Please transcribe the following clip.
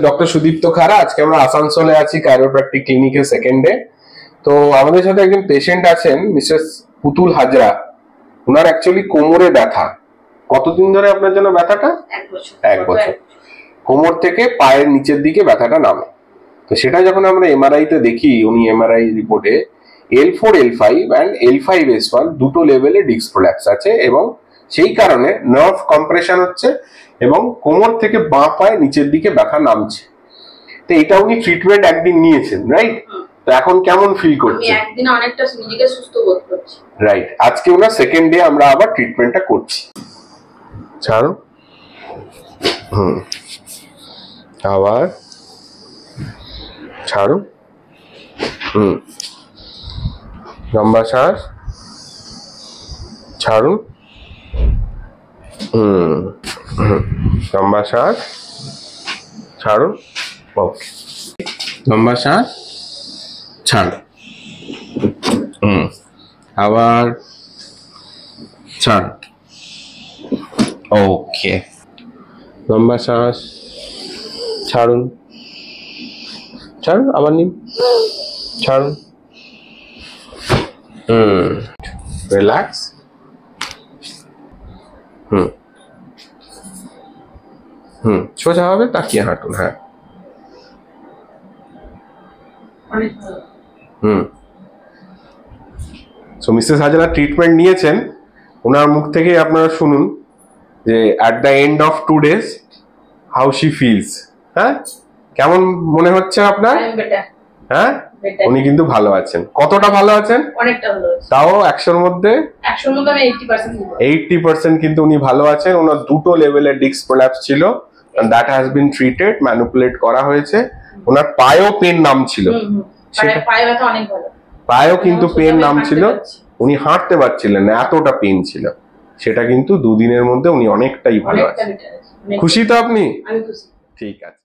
Doctor Sudipta খাড়া। আজকে আমরা আসানসোলে আছি কাইরোপ্র্যাকটিক ক্লিনিকের সেকেন্ডে। তো আমাদের সাথে একজন পেশেন্ট আছেন, মিসেস পুতুল হাজরা। ওনার অ্যাকচুয়ালি কোমরে ব্যথা। কতদিন ধরে আপনার জন্য ব্যথাটা? 1 বছর। কোমর থেকে পায়ের নিচের দিকে ব্যথাটা নামে। তো সেটা যখন আমরা এমআরআই তে দেখি, উনি এমআরআই রিপোর্টে L4 L5 and L5S1 দুটো লেভেলে ডিস্ক প্রোল্যাপস আছে এবং সেই কারণে নার্ভ কম্প্রেশন হচ্ছে এবং কোমর থেকে বাঁ পায়ে নিচের দিকে ব্যথা নামছে। তো এটা উনি ট্রিটমেন্ট একদিন নিয়েছেন, রাইট? তো এখন কেমন ফিল করছেন? আমি একদিন অনেকটা নিজেকে সুস্থ বোধ করছি। রাইট। আজকে ওনার সেকেন্ড ডে আমরা আবার ট্রিটমেন্টটা করছি। ছাড়ো। আবার ছাড়ো। লম্বা শ্বাস ছাড়ুন। লম্বা শ্বাস ছাড়ুন। ওকে, লম্বা শ্বাস ছাড়। আবার ছাড়। ওকে, লম্বা শ্বাস ছাড়ুন। ছাড়ুন, আবার নিন। ছাড়ুন। রিল্যাক্স। সোজা হবে, তাকিয়ে হাঁটুন। হ্যাঁ। সো মিসেস হাজরা ট্রিটমেন্ট নিয়েছেন। ওনার মুখ থেকে আপনারা শুনুন যে at the end of 2 days how she feels. হ্যাঁ, কেমন মনে হচ্ছে আপনার? হ্যাঁ, উনি কিন্তু ভালো আছেন। কতটা ভালো আছেন? অনেকটা ভালো আছি। তাও 100-র মধ্যে 100-র মধ্যে আমি 80% কিন্তু উনি ভালো আছেন। ওনার দুটো লেভেলের ডিস্ক প্রোল্যাপস ছিল, that has been treated, manipulate করা হয়েছে। ওনার পায়েও পেন নামছিল। পায়ে ব্যথা অনেক ভালো। পায়েও কিন্তু পেন নামছিল, উনি হাঁটতে পারছিলেন না, এতটা পেন ছিল। সেটা কিন্তু 2 দিনের মধ্যে উনি অনেকটাই ভালো আছেন। খুশি তো আপনি? আমি খুশি। ঠিক আছে।